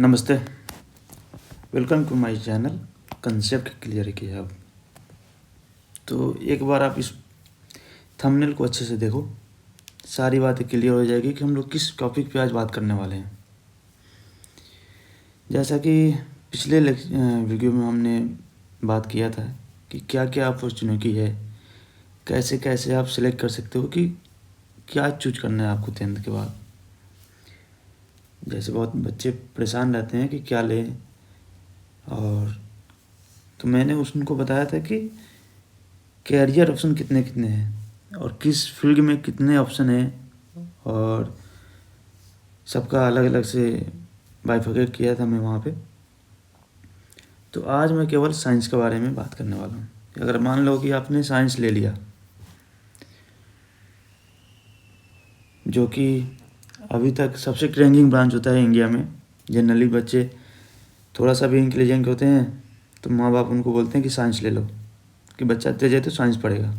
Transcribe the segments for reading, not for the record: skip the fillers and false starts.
नमस्ते। Welcome to my channel concept clear किया अब। तो एक बार आप इस थंबनेल को अच्छे से देखो, सारी बातें क्लियर हो जाएगी कि हम लोग किस टॉपिक पे आज बात करने वाले हैं। जैसा कि पिछले वीडियो में हमने बात किया था कि क्या क्या अपॉर्चुनिटी है, कैसे कैसे आप सिलेक्ट कर सकते हो कि क्या चूज करना है आपको 10th के बाद। जैसे बहुत बच्चे परेशान रहते हैं कि क्या लें, और तो मैंने उनको बताया था कि कैरियर ऑप्शन कितने कितने हैं और किस फील्ड में कितने ऑप्शन हैं, और सबका अलग अलग से बाइफरकेट किया था मैं वहाँ पे। तो आज मैं केवल साइंस के बारे में बात करने वाला हूँ। अगर मान लो कि आपने साइंस ले लिया, जो कि अभी तक सबसे ट्रेंडिंग ब्रांच होता है इंडिया में। जनरली बच्चे थोड़ा सा भी इंटेलिजेंट होते हैं तो माँ बाप उनको बोलते हैं कि साइंस ले लो, कि बच्चा तेज है तो साइंस पढ़ेगा।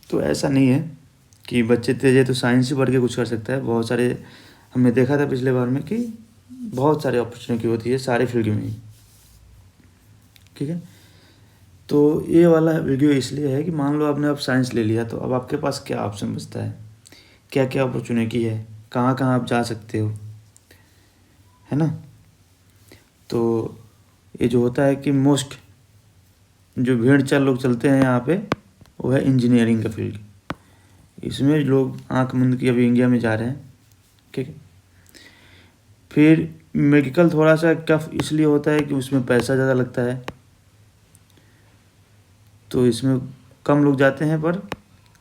तो ऐसा नहीं है कि बच्चे तेज है तो साइंस ही पढ़ के कुछ कर सकता है। बहुत सारे हमने देखा था पिछले बार में कि बहुत सारे अपॉर्चुनिटी होती है सारे फील्ड में ही। ठीक है, तो ये वाला वीडियो इसलिए है कि मान लो आपने अब साइंस ले लिया, तो अब आपके पास क्या ऑप्शन बचता है, क्या क्या अपॉर्चुनिटी है, कहाँ कहाँ आप जा सकते हो, है ना। तो ये जो होता है कि मोस्ट जो भेड़ चाल लोग चलते हैं यहाँ पे, वो है इंजीनियरिंग का फील्ड। इसमें लोग आंख मूंद के अभी इंडिया में जा रहे हैं। ठीक है, फिर मेडिकल थोड़ा सा टफ इसलिए होता है कि उसमें पैसा ज़्यादा लगता है, तो इसमें कम लोग जाते हैं। पर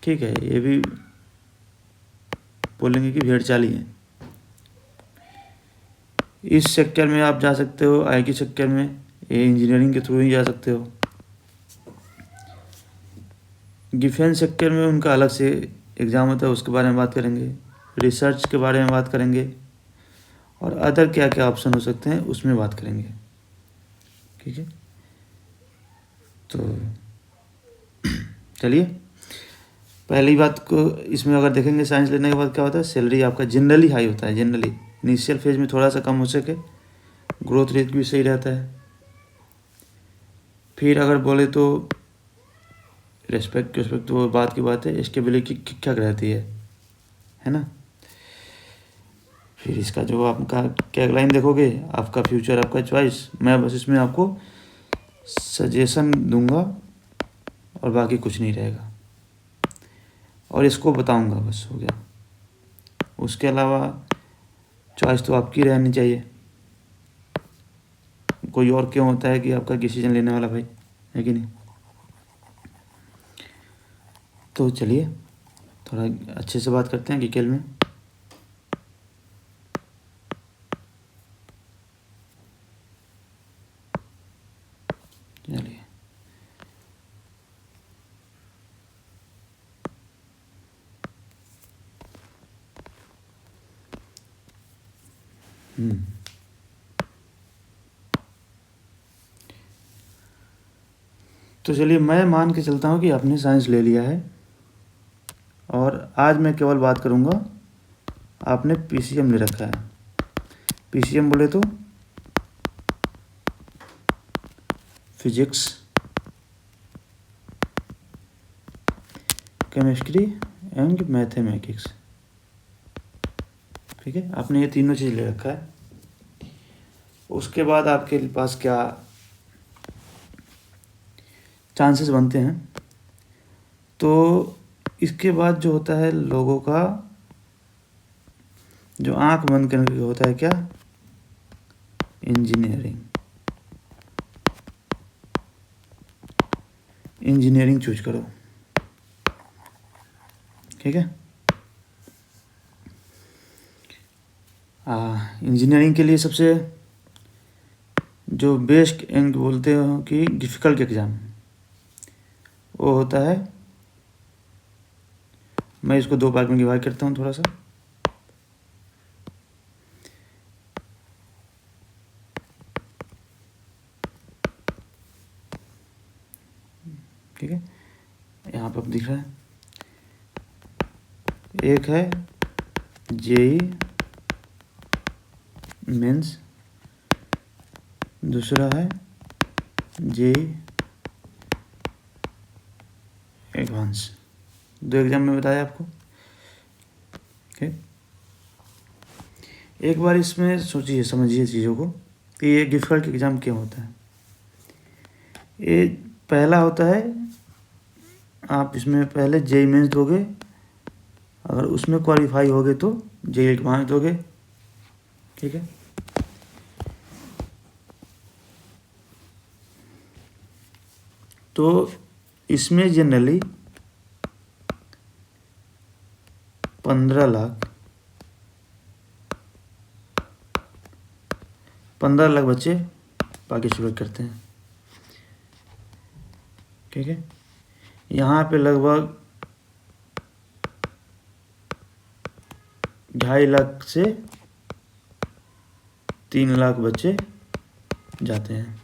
ठीक है, ये भी बोलेंगे कि भेड़ चाल ही है। इस सेक्टर में आप जा सकते हो, आईटी सेक्टर में, ये इंजीनियरिंग के थ्रू ही जा सकते हो। डिफेंस सेक्टर में उनका अलग से एग्ज़ाम होता है, उसके बारे में बात करेंगे। रिसर्च के बारे में बात करेंगे, और अदर क्या क्या ऑप्शन हो सकते हैं उसमें बात करेंगे। ठीक है, तो चलिए पहली बात को इसमें अगर देखेंगे, साइंस लेने के बाद क्या होता है, सैलरी आपका जनरली हाई होता है। जनरली इनिशियल फेज में थोड़ा सा कम हो सके, ग्रोथ रेट भी सही रहता है। फिर अगर बोले तो रेस्पेक्ट तो वो बात की बात है, स्टेबिलिटी ठीक ठाक रहती है ना। फिर इसका जो आपका टैगलाइन देखोगे, आपका फ्यूचर आपका चॉइस, मैं बस इसमें आपको सजेशन दूंगा और बाकी कुछ नहीं रहेगा, और इसको बताऊंगा, बस हो गया। उसके अलावा चॉइस तो आपकी रहनी चाहिए। कोई और क्यों होता है कि आपका डिसीजन लेने वाला भाई, है कि नहीं। तो चलिए थोड़ा अच्छे से बात करते हैं डिटेल में। चलिए तो चलिए मैं मान के चलता हूँ कि आपने साइंस ले लिया है, और आज मैं केवल बात करूँगा, आपने पीसीएम ले रखा है। पीसीएम बोले तो फिजिक्स, केमिस्ट्री एंड मैथमेटिक्स। ठीक है, आपने ये तीनों चीज़ ले रखा है। उसके बाद आपके पास क्या चांसेस बनते हैं, तो इसके बाद जो होता है लोगों का जो आंख बंद करके होता है क्या, इंजीनियरिंग। इंजीनियरिंग चूज करो। ठीक है, इंजीनियरिंग के लिए सबसे जो बेस्ट एंड बोलते हो कि डिफ़िकल्ट एग्ज़ाम, वो होता है, मैं इसको दो पार्ट में डिवाइड करता हूँ थोड़ा सा। ठीक है, यहाँ पर दिख रहा है, एक है जेई मेंस, दूसरा है जेई एडवांस। 2 एग्ज़ाम में बताया आपको। ओके, एक बार इसमें सोचिए, समझिए चीज़ों को कि ये डिफ़िकल्ट एग्ज़ाम क्यों होता है। ये पहला होता है, आप इसमें पहले जेई मेंस दोगे, अगर उसमें क्वालिफाई होगे तो जेई एडवांस दोगे। ठीक है, तो इसमें जनरली 15 लाख बच्चे पार्टिसिपेट करते हैं। ठीक है, यहाँ पे लगभग 2.5 लाख से 3 लाख बच्चे जाते हैं।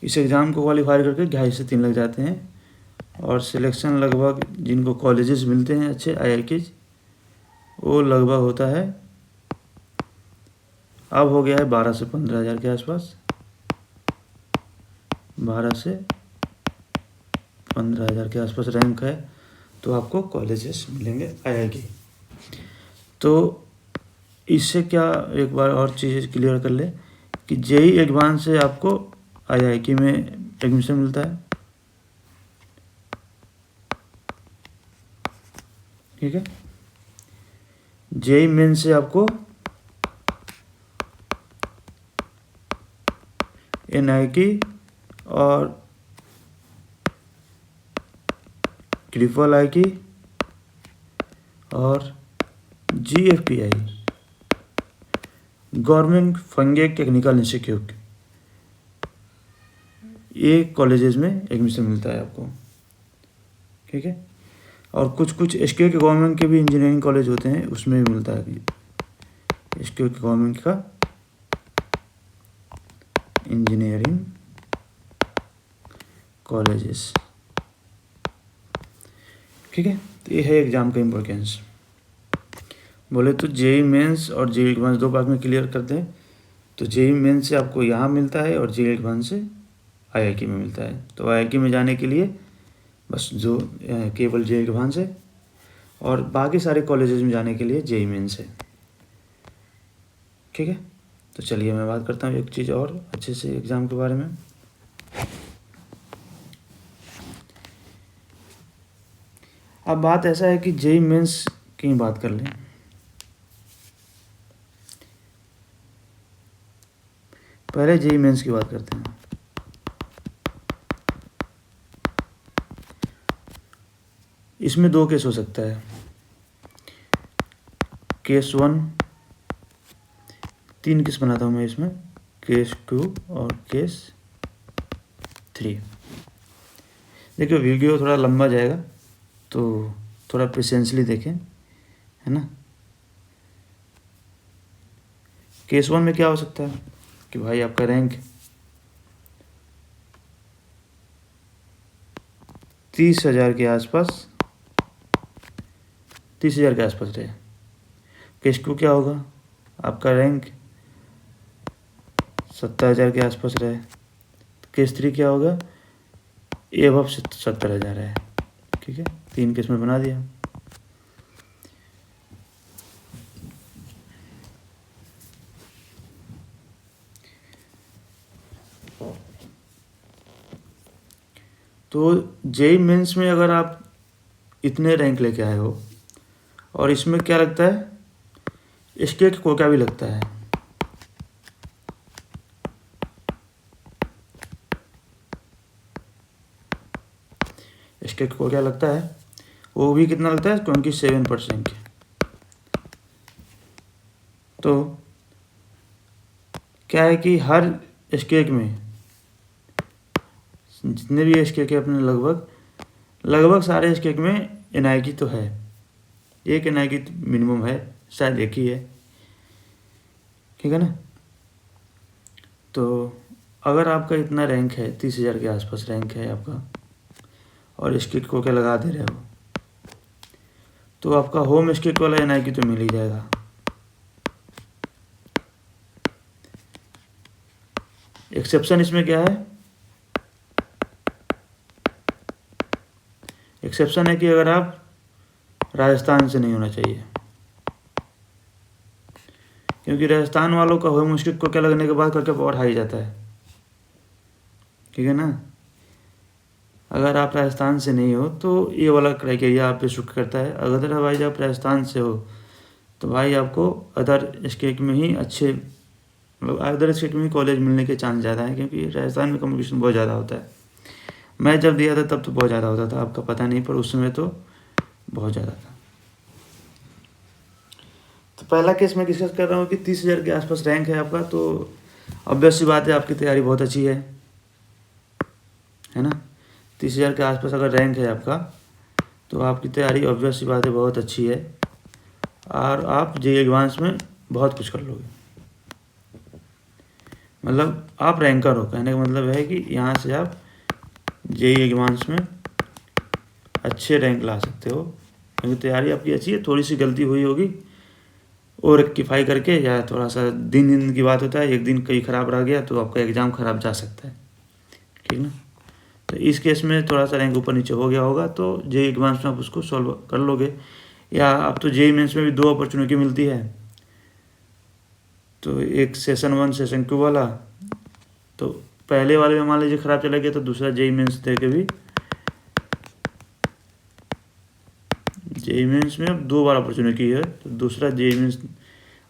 इस एग्ज़ाम को क्वालिफाई करके 2.5 से 3 लाख जाते हैं, और सिलेक्शन लगभग जिनको कॉलेजेस मिलते हैं अच्छे IITs, वो लगभग होता है, अब हो गया है 12 से 15 हज़ार के आसपास। 12 से 15 हज़ार के आसपास रैंक है तो आपको कॉलेजेस मिलेंगे IIT। तो इससे क्या, एक बार और चीज़ क्लियर कर ले कि जेई एडवांस से आपको IIT में एडमिशन मिलता है। ठीक है, जेई मेन से आपको NIT और IIIT और GFPI, government funded technical institute, ये कॉलेजेस में एडमिशन मिलता है आपको। ठीक है, और कुछ स्टेट गवर्नमेंट के भी इंजीनियरिंग कॉलेज होते हैं, उसमें भी मिलता है स्टेट गवर्नमेंट का इंजीनियरिंग कॉलेजेस। ठीक है, तो ये है एग्ज़ाम का इम्पोर्टेंस। बोले तो जेई मेंस और जेई एडवांस 2 भाग में क्लियर करते हैं। तो जेई मेंस से आपको यहाँ मिलता है और जेई एडवांस से IIT में मिलता है। तो IIT में जाने के लिए बस जो केवल जेई एडवांस है, और बाकी सारे कॉलेजेस में जाने के लिए जेई मेंस है। ठीक है, तो चलिए मैं बात करता हूँ एक चीज़ और अच्छे से एग्ज़ाम के बारे में। अब बात ऐसा है कि जेई मेंस की बात कर लें। पहले जेई मेंस की बात करते हैं। इसमें 2 केस हो सकता है, केस 1, 3 केस बनाता हूँ मैं इसमें, केस 2 और केस 3। देखिए वीडियो थोड़ा लंबा जाएगा तो थोड़ा पेशेंसली देखें, है ना। केस 1 में क्या हो सकता है कि भाई आपका रैंक 30,000 के आसपास, 30,000 के आसपास रहे। केस 2 क्या होगा, आपका रैंक 70,000 के आसपास रहे। केस 3 क्या होगा, एबव 70,000 है। ठीक है, 3 केस में बना दिया। तो जेई मेंस में अगर आप इतने रैंक लेके आए हो, और इसमें क्या लगता है, स्टेट कोटा भी लगता है। स्टेट को क्या लगता है, वो भी कितना लगता है, 27%। तो क्या है कि हर स्टेट में जितने भी स्टेट है अपने लगभग सारे स्टेट में NIT तो है, एक NIT मिनिमम है, शायद एक ही है। ठीक है ना। तो अगर आपका इतना रैंक है, 30,000 के आसपास रैंक है आपका, और स्टेट को क्या लगा दे रहे हो, तो आपका होम स्टेट वाला NIQ तो मिल ही जाएगा। एक्सेप्शन इसमें क्या है, एक्सेप्शन है कि अगर आप राजस्थान से नहीं होना चाहिए, क्योंकि राजस्थान वालों का होम स्टेट को क्या लगने के बाद करके बहुत हाई जाता है, ठीक है ना। अगर आप राजस्थान से नहीं हो तो ये वाला क्राइटेरिया आप पे सूट करता है। अदरवाइज आप राजस्थान से हो तो भाई आपको अदर स्टेट में ही अच्छे, मतलब अदर स्टेट में ही कॉलेज मिलने के चांस ज़्यादा है, क्योंकि राजस्थान में कंपटीशन बहुत ज़्यादा होता है। मैं जब दिया था तब तो बहुत ज़्यादा होता था, आपका पता नहीं, पर उस समय तो बहुत ज़्यादा था। तो पहला केस मैं डिस्कस कर रहा हूँ कि 30,000 के आसपास रैंक है आपका, तो ऑब्वियस सी बात है आपकी तैयारी बहुत अच्छी है ना। 30,000 के आसपास अगर रैंक है आपका तो आपकी तैयारी ऑब्वियस सी बात है बहुत अच्छी है, और आप JEE एडवांस में बहुत कुछ कर लोगे। मतलब आप रैंकर हो, कहने का मतलब है कि यहाँ से आप JEE एडवांस में अच्छे रैंक ला सकते हो, क्योंकि तैयारी आपकी अच्छी है। थोड़ी सी गलती हुई होगी और रेक्टिफाई करके, या थोड़ा सा दिन की बात होता है, एक दिन कहीं ख़राब रह गया तो आपका एग्ज़ाम ख़राब जा सकता है, ठीक ना। तो इस केस में थोड़ा सा रैंक ऊपर नीचे हो गया होगा तो JEE एडवांस में आप उसको सॉल्व कर लोगे। या अब तो JEE मेंस में भी 2 अपॉर्चुनिटी मिलती है, तो एक सेशन 1 सेशन 2 वाला, तो पहले वाले में मान लीजिए ख़राब चला गया तो दूसरा JEE मेंस दे के भी, JEE मेंस में अब 2 बार अपॉर्चुनिटी है, तो दूसरा JEE मेंस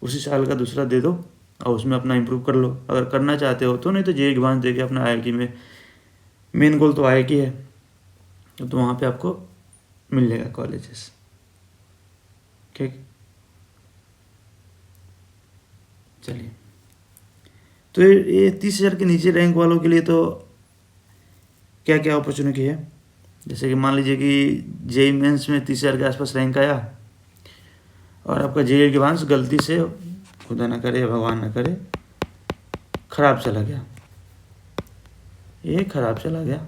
उसी साल का दूसरा दे दो और उसमें अपना इम्प्रूव कर लो अगर करना चाहते हो तो। नहीं तो JEE एडवांस दे के अपना IIT में, मेन गोल तो IIT है, तो वहाँ पे आपको मिल जाएगा कॉलेजेस, ठीक। चलिए, तो ये 30,000 के नीचे रैंक वालों के लिए तो क्या क्या अपॉर्चुनिटी है। जैसे कि मान लीजिए कि JEE मेंस में 30,000 के आसपास रैंक आया और आपका JEE एडवांस गलती से, खुदा ना करे, भगवान ना करे, ख़राब चला गया, ये ख़राब चला गया,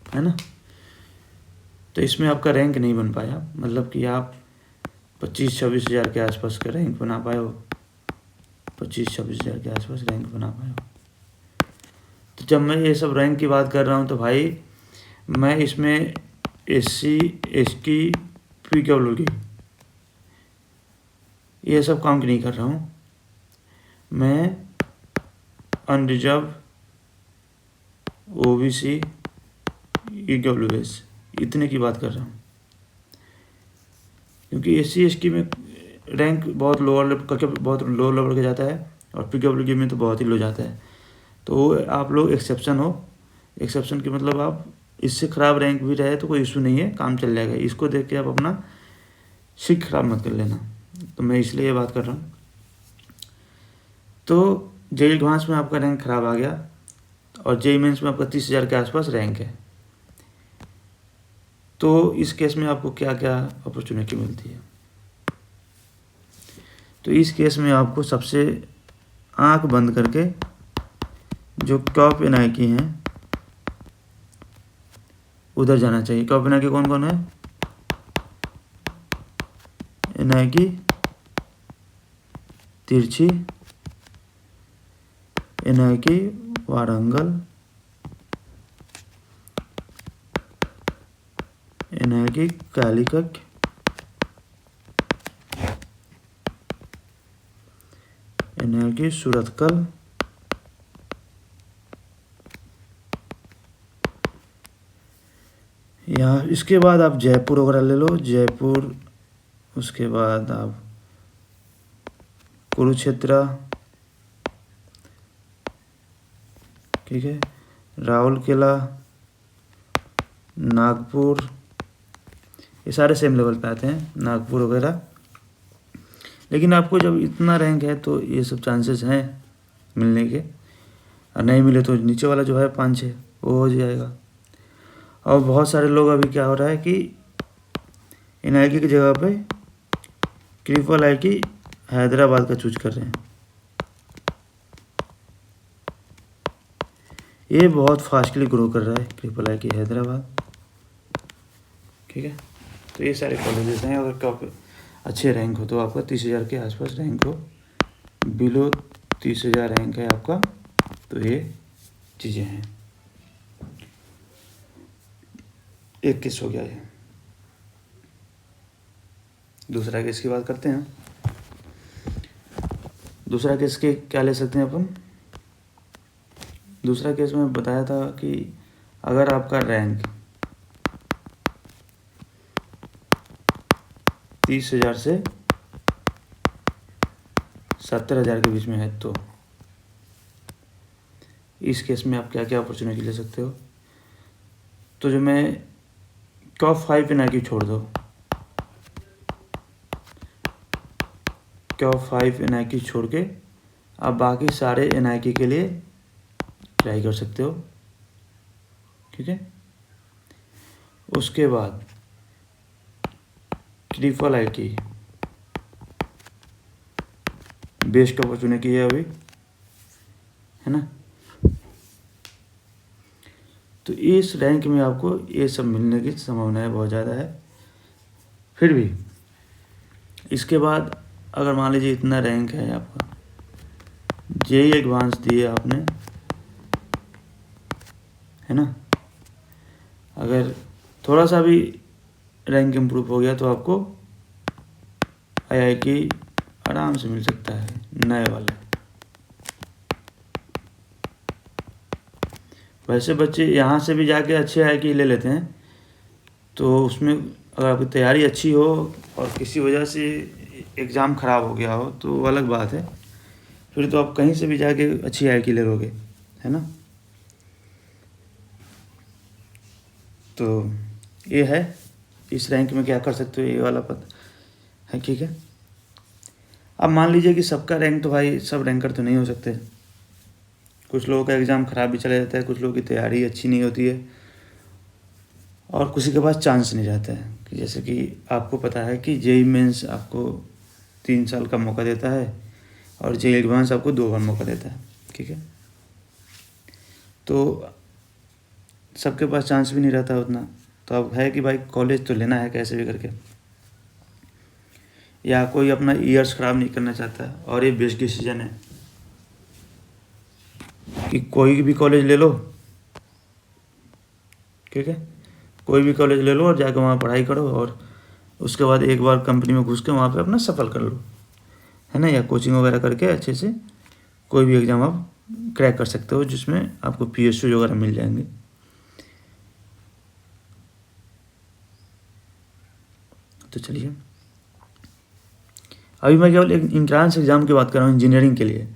है ना। तो इसमें आपका रैंक नहीं बन पाया, मतलब कि आप 25-26 हज़ार के आसपास का रैंक बना पाए हो, 25-26 हज़ार के आसपास रैंक बना पाए हो। तो जब मैं ये सब रैंक की बात कर रहा हूँ तो भाई मैं इसमें SC ST PWD ये सब काउंट नहीं कर रहा हूँ, मैं अनरिजर्व OBC EWS इतने की बात कर रहा हूँ, क्योंकि SC ST में रैंक बहुत लोअर लेवल करके, बहुत लो लेवल का जाता है, और PWD में तो बहुत ही लो जाता है। तो आप लोग एक्सेप्शन हो, एक्सेप्शन की मतलब आप इससे ख़राब रैंक भी रहे तो कोई इशू नहीं है, काम चल जाएगा। इसको देख के आप अपना सीख खराब मत कर लेना, तो मैं इसलिए ये बात कर रहा हूँ। तो JEE एडवांस में आपका रैंक ख़राब आ गया और JEE मेंस में आपका 30,000 के आसपास रैंक है, तो इस केस में आपको क्या क्या अपॉर्चुनिटी मिलती है। तो इस केस में आपको सबसे आंख बंद करके जो टॉप NIQ हैं उधर जाना चाहिए। टॉप NIQ कौन कौन है, NIQ तिरछी, NIQ Warangal, NIQ Calicut, NIQ Surathkal, यहाँ इसके बाद आप जयपुर वगैरह ले लो, जयपुर, उसके बाद आप कुरुक्षेत्र, ठीक है, राउरकेला, नागपुर, ये सारे सेम लेवल पे आते हैं, नागपुर वगैरह। लेकिन आपको जब इतना रैंक है तो ये सब चांसेस हैं मिलने के, और नहीं मिले तो नीचे वाला जो है 5-6 वो हो जाएगा। और बहुत सारे लोग अभी क्या हो रहा है कि NIQ की जगह पे IIT हैदराबाद का चूज कर रहे हैं, ये बहुत फास्टली ग्रो कर रहा है IIT हैदराबाद, ठीक है। तो ये सारे कॉलेजेस हैं। अगर टॉप अच्छे रैंक हो तो आपका 30,000 के आसपास रैंक हो, बिलो 30,000 रैंक है आपका, तो ये चीज़ें हैं। एक केस हो गया ये। दूसरा केस की बात करते हैं। दूसरा केस के क्या ले सकते हैं अपन। दूसरा केस में बताया था कि अगर आपका रैंक 30,000 से 70,000 के बीच में है तो इस केस में आप क्या क्या अपॉर्चुनिटी ले सकते हो। तो जो मैं टॉप 5 NIQ छोड़ दो, टॉप 5 NIQ छोड़ के आप बाकी सारे NIQ के लिए ट्राई कर सकते हो, ठीक है। उसके बाद ट्रिपल IIT बेस्ट अपॉर्चुनिटी है अभी, है ना। तो इस रैंक में आपको ये सब मिलने की संभावनाएं बहुत ज़्यादा है। फिर भी इसके बाद अगर मान लीजिए इतना रैंक है आपका, JEE एडवांस दिए आपने, है ना, अगर थोड़ा सा भी रैंक इम्प्रूव हो गया तो आपको IIT आराम से मिल सकता है नए वाले। वैसे बच्चे यहाँ से भी जाके अच्छे IIT ले लेते हैं, तो उसमें अगर आपकी तैयारी अच्छी हो और किसी वजह से एग्ज़ाम ख़राब हो गया हो तो अलग बात है, फिर तो आप कहीं से भी जाके अच्छी IIT ले लोगे, है ना। तो ये है इस रैंक में क्या कर सकते हो, ये वाला पता है, ठीक है। अब मान लीजिए कि सबका रैंक तो भाई सब रैंकर तो नहीं हो सकते, कुछ लोगों का एग्ज़ाम ख़राब भी चला जाता है, कुछ लोगों की तैयारी अच्छी नहीं होती है और किसी के पास चांस नहीं रहता है। कि जैसे कि आपको पता है कि JEE मेंस आपको 3 साल का मौका देता है और JEE एडवांस आपको 2 बार मौका देता है, ठीक है। तो सबके पास चांस भी नहीं रहता उतना, तो अब है कि भाई कॉलेज तो लेना है कैसे भी करके, या कोई अपना ईयर्स ख़राब नहीं करना चाहता है। और ये बेस्ट डिसीजन है कि कोई भी कॉलेज ले लो, ठीक है, कोई भी कॉलेज ले लो और जाकर वहाँ पढ़ाई करो और उसके बाद एक बार कंपनी में घुस के वहाँ पे अपना सफल कर लो, है ना, या कोचिंग वगैरह करके अच्छे से कोई भी एग्ज़ाम आप क्रैक कर सकते हो जिसमें आपको PSU वगैरह मिल जाएंगे। तो चलिए, अभी मैं केवल एक इंट्रांस एग्ज़ाम की बात कर रहा हूँ इंजीनियरिंग के लिए।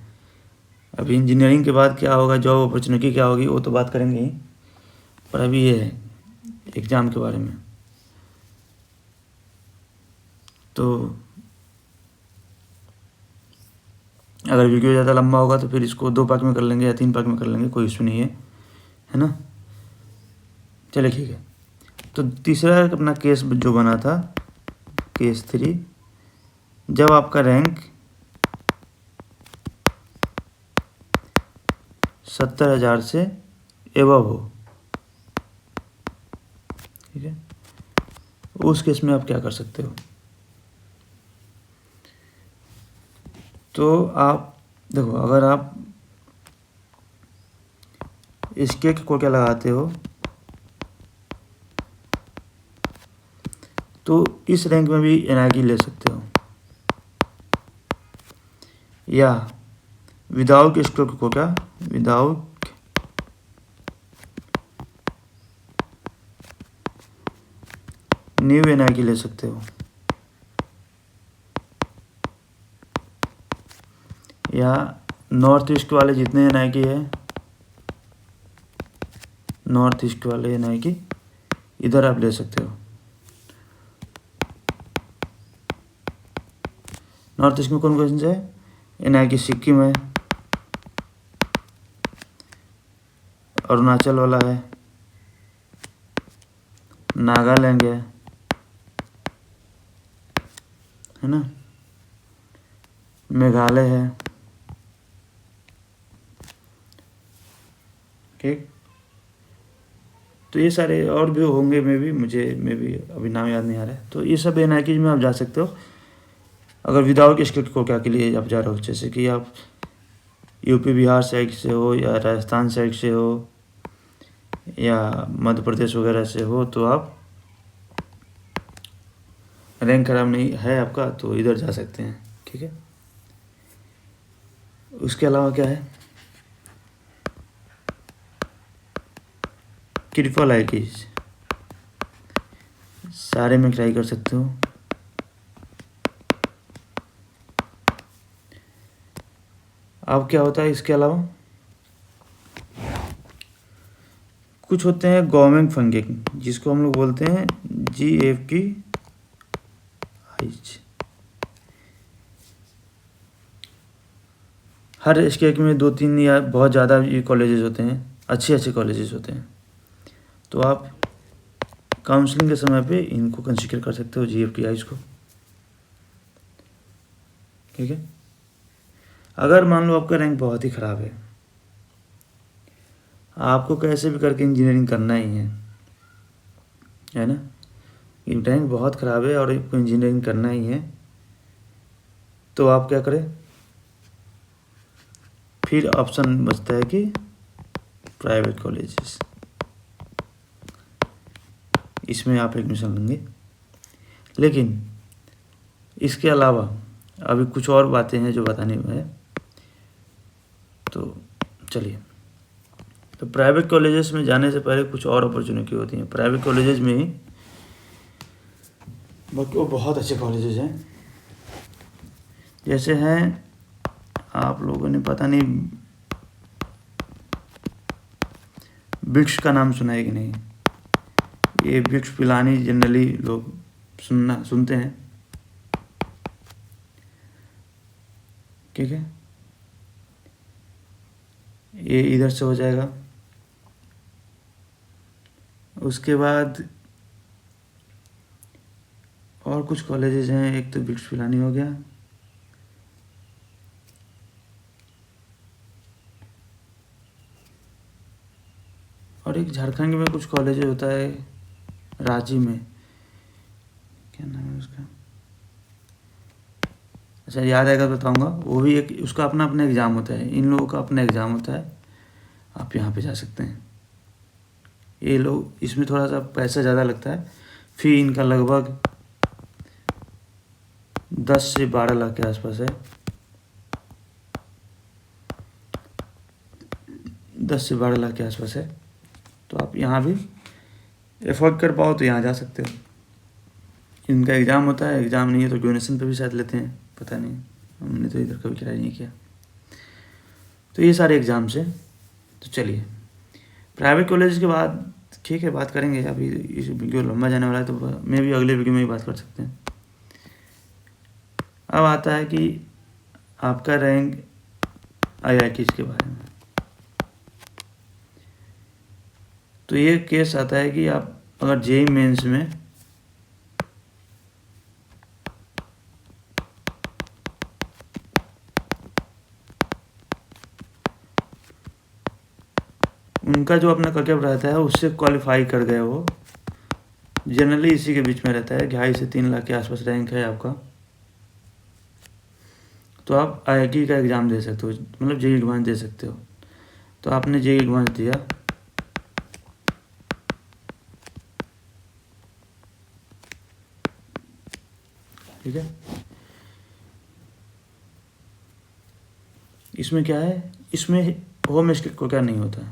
अभी इंजीनियरिंग के बाद क्या होगा, जॉब अपॉर्चुनिटी क्या होगी, वो तो बात करेंगे ही, पर अभी ये है एग्ज़ाम के बारे में। तो अगर वीडियो ज़्यादा लंबा होगा तो फिर इसको 2 पार्ट में कर लेंगे या 3 पार्ट में कर लेंगे, कोई इशू नहीं है ना। चलिए ठीक है। तो तीसरा अपना केस जो बना था, केस 3, जब आपका रैंक 70,000 से एबव हो, ठीक है, उस केस में आप क्या कर सकते हो। तो आप देखो, अगर आप इसके को क्या लगाते हो तो इस रैंक में भी NIT ले सकते हो, या विदाउट स्ट्रोक को क्या, विदाउट न्यू NIT ले सकते हो, या नॉर्थ ईस्ट वाले जितने NIT है, नॉर्थ ईस्ट वाले NIT इधर आप ले सकते हो। नॉर्थ ईस्ट में कौन कौन से है, NIT सिक्किम है, अरुणाचल वाला है, नागालैंड है ना, मेघालय है, ठीक। तो ये सारे और भी होंगे, मैं भी अभी नाम याद नहीं आ रहा है। तो ये सब NIKs में आप जा सकते हो अगर विदाउट स्टेट कोटा के लिए आप जा रहे हो। जैसे कि आप यूपी बिहार साइड से हो या राजस्थान साइड से हो या मध्य प्रदेश वगैरह से हो, तो आप रैंक खराब नहीं है आपका तो इधर जा सकते हैं, ठीक है। उसके अलावा क्या है, ट्रिपल IITs सारे में ट्राई कर सकते हो। अब क्या होता है, इसके अलावा कुछ होते हैं गवर्नमेंट फंडिंग, जिसको हम लोग बोलते हैं GFTIs। हर स्टेट में 2-3 या बहुत ज़्यादा ये कॉलेजेस होते हैं, अच्छे कॉलेजेस होते हैं। तो आप काउंसलिंग के समय पे इनको कंसीडर कर सकते हो, GFTIs को, ठीक है। अगर मान लो आपका रैंक बहुत ही ख़राब है, आपको कैसे भी करके इंजीनियरिंग करना ही है ना। रैंक बहुत ख़राब है और आपको इंजीनियरिंग करना ही है, तो आप क्या करें, फिर ऑप्शन बचता है कि प्राइवेट कॉलेजेस, इसमें आप एडमिशन लेंगे। लेकिन इसके अलावा अभी कुछ और बातें हैं जो बतानी है, तो चलिए। तो प्राइवेट कॉलेजेस में जाने से पहले कुछ और अपॉर्चुनिटी होती हैं प्राइवेट कॉलेजेस में ही, बट वो बहुत अच्छे कॉलेजेस हैं। जैसे हैं, आप लोगों ने पता नहीं ब्रिक्स का नाम सुना है कि नहीं। ये ब्रिक्स पिलानी जनरली लोग सुनते हैं, ठीक है। ये इधर से हो जाएगा। उसके बाद और कुछ कॉलेजेस हैं, एक तो ब्रिक्स पिलानी हो गया, और एक झारखंड में कुछ कॉलेज होता है, रांची में, क्या नाम है उसका, अच्छा याद आएगा तो बताऊंगा। वो भी एक, उसका अपना एग्ज़ाम होता है, इन लोगों का अपना एग्ज़ाम होता है। आप यहाँ पे जा सकते हैं। ये लोग, इसमें थोड़ा सा पैसा ज़्यादा लगता है, फी इनका लगभग 10 से 12 लाख के आसपास है। 10 से 12 लाख के आसपास है। तो आप यहाँ भी एफोर्ड कर पाओ तो यहाँ जा सकते हो। इनका एग्ज़ाम होता है, एग्ज़ाम नहीं है तो डोनेशन पे भी शायद लेते हैं, पता नहीं, हमने तो इधर कभी ट्राई नहीं किया। तो ये सारे एग्ज़ाम्स हैं। तो चलिए, प्राइवेट कॉलेज के बाद ठीक है बात करेंगे। अभी इस वीडियो लंबा जाने वाला है, तो मैं भी अगले वीडियो में ही बात कर सकते हैं। अब आता है कि आपका रैंक IITs के बारे में। तो ये केस आता है कि आप अगर JEE मेंस में उनका जो अपना कट ऑफ रहता है उससे क्वालिफाई कर गए, वो जनरली इसी के बीच में रहता है, 2.5 से 3 लाख के आसपास रैंक है आपका, तो आप IIT का एग्ज़ाम दे सकते हो, मतलब JEE एडवांस दे सकते हो। तो आपने JEE एडवांस दिया, ठीक है। इसमें क्या है, इसमें होम स्टेट को क्या नहीं होता है।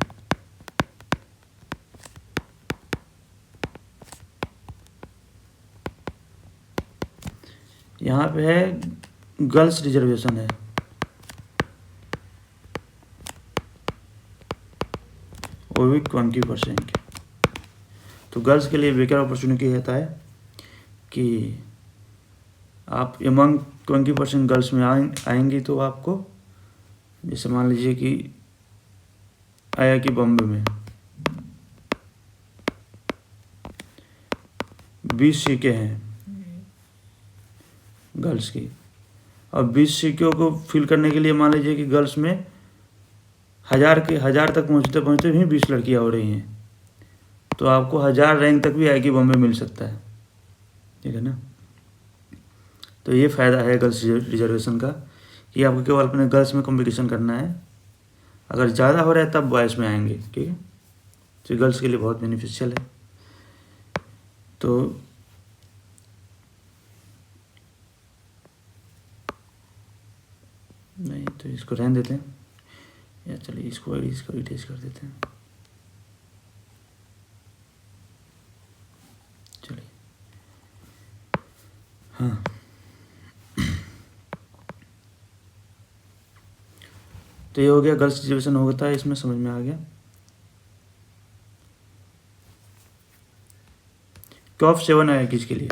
यहाँ पे है गर्ल्स रिजर्वेशन है, वो भी 20%। तो गर्ल्स के लिए बेकार अपॉर्चुनिटी रहता है कि आप एमंग 20% गर्ल्स में आएंगी, तो आपको जैसे मान लीजिए कि IIT बॉम्बे में 20 सीटें हैं गर्ल्स की, और 20 सीटों को फिल करने के लिए मान लीजिए कि गर्ल्स में 1000 तक पहुँचते भी 20 लड़कियाँ हो रही हैं, तो आपको 1000 रैंक तक भी आईआईटी बॉम्बे मिल सकता है, ठीक है ना। तो ये फ़ायदा है गर्ल्स रिजर्वेशन का कि आपको केवल अपने गर्ल्स में कंपटीशन करना है, अगर ज़्यादा हो रहा है तब बॉयज़ में आएंगे, ठीक है। तो गर्ल्स के लिए बहुत बेनिफिशियल है। तो नहीं तो इसको रहने देते हैं, या चलिए इसको इरेज कर देते हैं। चलिए हाँ, तो ये हो गया गर्ल्स रिजर्वेशन होता है, इसमें समझ में आ गया। टॉप 7 है किसके लिए,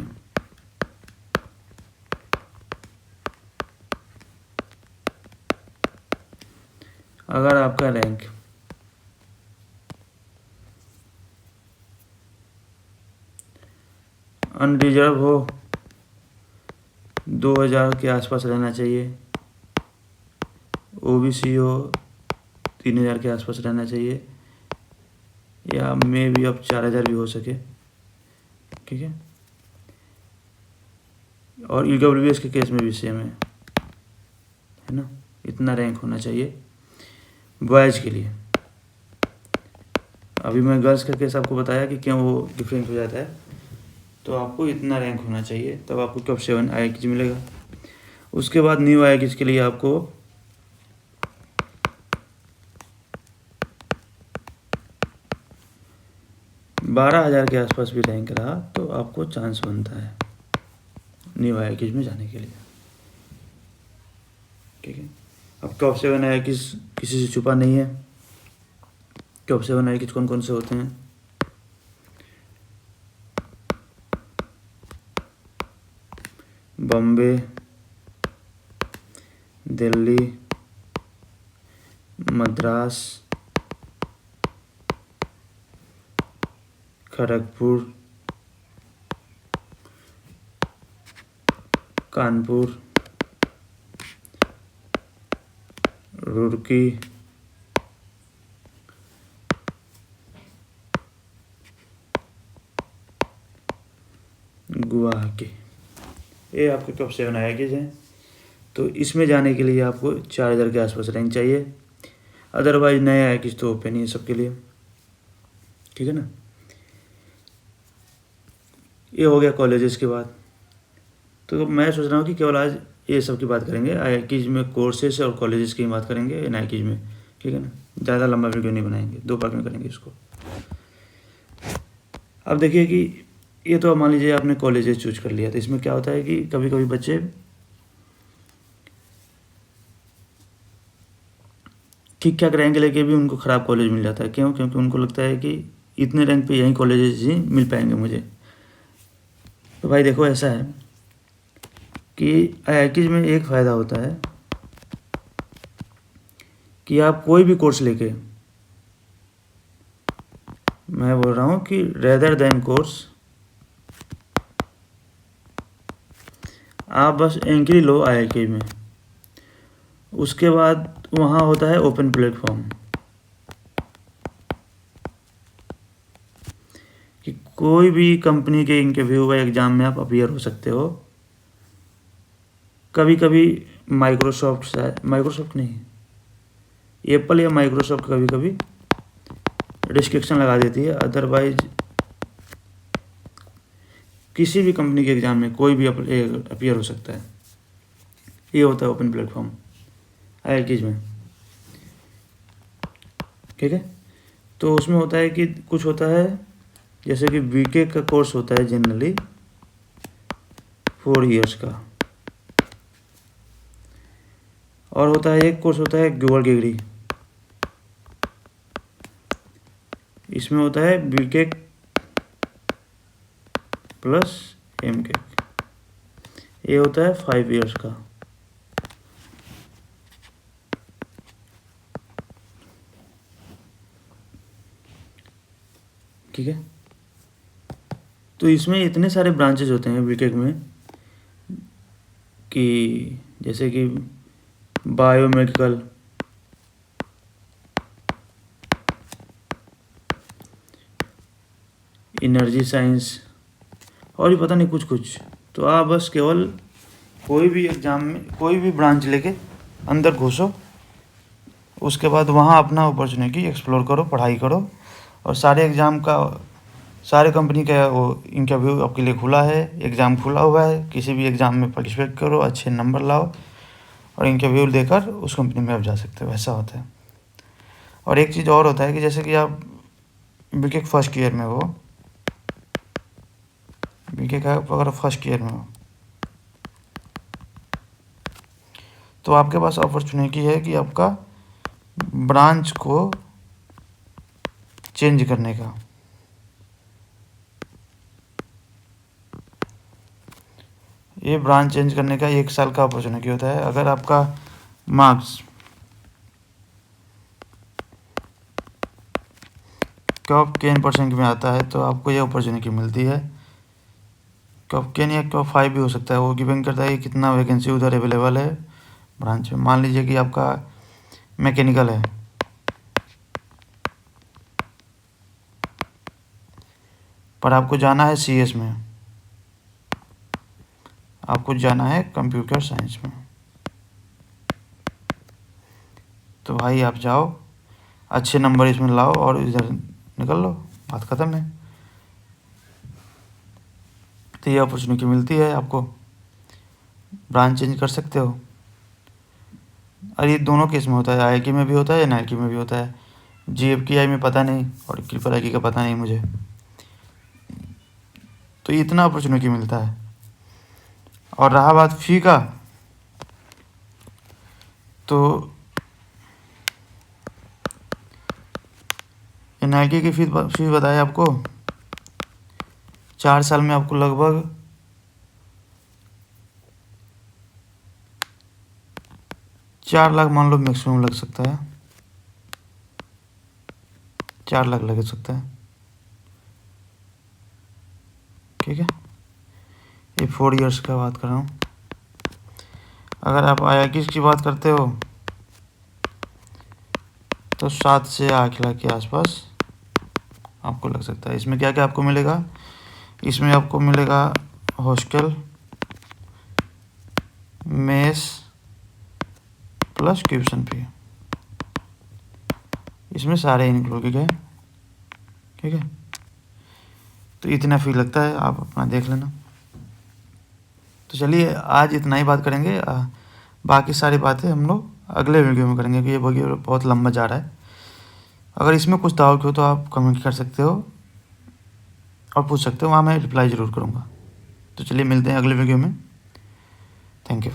अगर आपका रैंक अनरिजर्व हो 2000 के आसपास रहना चाहिए, ओबीसी हो 3000 के आसपास रहना चाहिए, या मे भी अब 4000 भी हो सके, ठीक है। और ईडब्ल्यूएस के केस में भी सेम है ना, इतना रैंक होना चाहिए बॉयज़ के लिए। अभी मैं गर्ल्स का केस आपको बताया कि क्यों वो डिफरेंट हो जाता है। तो आपको इतना रैंक होना चाहिए तब आपको टॉप 7 आईआईटी मिलेगा। उसके बाद न्यू आईआईटी के लिए आपको 12,000 के आसपास भी रैंक रहा तो आपको चांस बनता है न्यू आईआईटी में जाने के लिए, ठीक है। अब टॉप 7 आईआईटी किसी से छुपा नहीं है। टॉप 7 आईआईटी कौन कौन से होते हैं, बॉम्बे, दिल्ली, मद्रास, खड़गपुर, कानपुर, रुड़की, गुवाहाटी, ये आपके टॉप 7 आईआईटीज़ हैं। तो इसमें जाने के लिए आपको 4000 के आसपास रैंक चाहिए, अदरवाइज नए आईआईटीज़ तो ओपन ही है सबके लिए, ठीक है ना। ये हो गया कॉलेजेस के बाद। तो मैं सोच रहा हूँ कि केवल आज ये सब की बात करेंगे, आईआईटीज़ में कोर्सेस और कॉलेजेस की बात करेंगे एनआईटीज़ में, ठीक है ना। ज़्यादा लंबा वीडियो नहीं बनाएंगे, 2 पार्ट में करेंगे इसको। अब देखिए कि ये तो मान लीजिए आपने कॉलेजेस चूज कर लिया, तो इसमें क्या होता है कि कभी कभी बच्चे ठीक ठाक रैंक लेके भी उनको ख़राब कॉलेज मिल जाता है। क्यों? क्योंकि उनको लगता है कि इतने रैंक पे यहीं कॉलेजेस ही मिल पाएंगे मुझे। तो भाई देखो ऐसा है कि आईआईटीज़ में एक फ़ायदा होता है कि आप कोई भी कोर्स लेके, मैं बोल रहा हूँ कि रेदर देन कोर्स, आप बस एंट्री लो आईआईटी में, उसके बाद वहाँ होता है ओपन प्लेटफॉर्म कि कोई भी कंपनी के इंटरव्यू या एग्ज़ाम में आप अपीयर हो सकते हो। कभी कभी माइक्रोसॉफ्ट नहीं, एप्पल या माइक्रोसॉफ्ट कभी कभी रिस्ट्रिक्शन लगा देती है, अदरवाइज किसी भी कंपनी के एग्ज़ाम में कोई भी अपीयर हो सकता है। ये होता है ओपन प्लेटफॉर्म आईआईटीज़ में, ठीक है। तो उसमें होता है कि कुछ होता है जैसे कि बीके का कोर्स होता है जनरली 4 ईयर्स का, और होता है एक कोर्स होता है डुअल डिग्री, इसमें होता है बीटेक प्लस एमटेक, ये होता है 5 ईयर्स का। ठीक है, तो इसमें इतने सारे ब्रांचेज होते हैं बीटेक में कि जैसे कि बायोमेडिकल, एनर्जी साइंस और भी पता नहीं कुछ कुछ। तो आप बस केवल कोई भी एग्ज़ाम में कोई भी ब्रांच लेके अंदर घुसो, उसके बाद वहाँ अपना अपॉर्चुनिटी एक्सप्लोर करो, पढ़ाई करो, और सारे एग्ज़ाम का सारे कंपनी का वो इंटरव्यू आपके लिए खुला है, एग्ज़ाम खुला हुआ है। किसी भी एग्ज़ाम में पार्टिसिपेट करो, अच्छे नंबर लाओ और इंटरव्यू देकर उस कंपनी में आप जा सकते हो, वैसा होता है। और एक चीज़ और होता है कि जैसे कि आप बीटेक फर्स्ट ईयर में हो, बीटेक अगर फर्स्ट ईयर में हो तो आपके पास अपॉर्चुनिटी है कि आपका ब्रांच को चेंज करने का। ये ब्रांच चेंज करने का 1 साल का अपॉर्चुनिटी होता है। अगर आपका मार्क्स टॉप 10% में आता है तो आपको ये अपॉर्चुनिटी मिलती है। टॉप 10 या टॉप 5 भी हो सकता है, वो डिपेंड करता है कि कितना वैकेंसी उधर अवेलेबल है ब्रांच में। मान लीजिए कि आपका मैकेनिकल है, पर आपको जाना है CS में, आपको जाना है कंप्यूटर साइंस में, तो भाई आप जाओ, अच्छे नंबर इसमें लाओ और इधर निकल लो, बात ख़त्म है। तो ये अपॉर्चुनिटी मिलती है आपको, ब्रांच चेंज कर सकते हो। और ये दोनों केस में होता है, IIT में भी होता है, NIT में भी होता है। GFTI में पता नहीं और IIT का पता नहीं मुझे। तो इतना अपॉर्चुनिटी मिलता है। और रहा बात फ़ी का, तो NIT की फीस बताया आपको, 4 साल में आपको लगभग 4 लाख मान लो मैक्सिमम लग सकता है, 4 लाख लग सकता है, ठीक है। ये 4 इयर्स का बात कर रहा हूँ। अगर आप IIT की बात करते हो तो 7 से 8 लाख के आसपास आपको लग सकता है। इसमें क्या क्या आपको मिलेगा? इसमें आपको मिलेगा hostel, mess plus tuition fee, इसमें सारे इंक्लूडेड है, ठीक है। तो इतना फी लगता है, आप अपना देख लेना। तो चलिए आज इतना ही बात करेंगे, बाकी सारी बातें हम लोग अगले वीडियो में करेंगे, क्योंकि ये वीडियो बहुत लंबा जा रहा है। अगर इसमें कुछ डाउट हो तो आप कमेंट कर सकते हो और पूछ सकते हो, वहाँ मैं रिप्लाई ज़रूर करूँगा। तो चलिए मिलते हैं अगले वीडियो में। Thank you.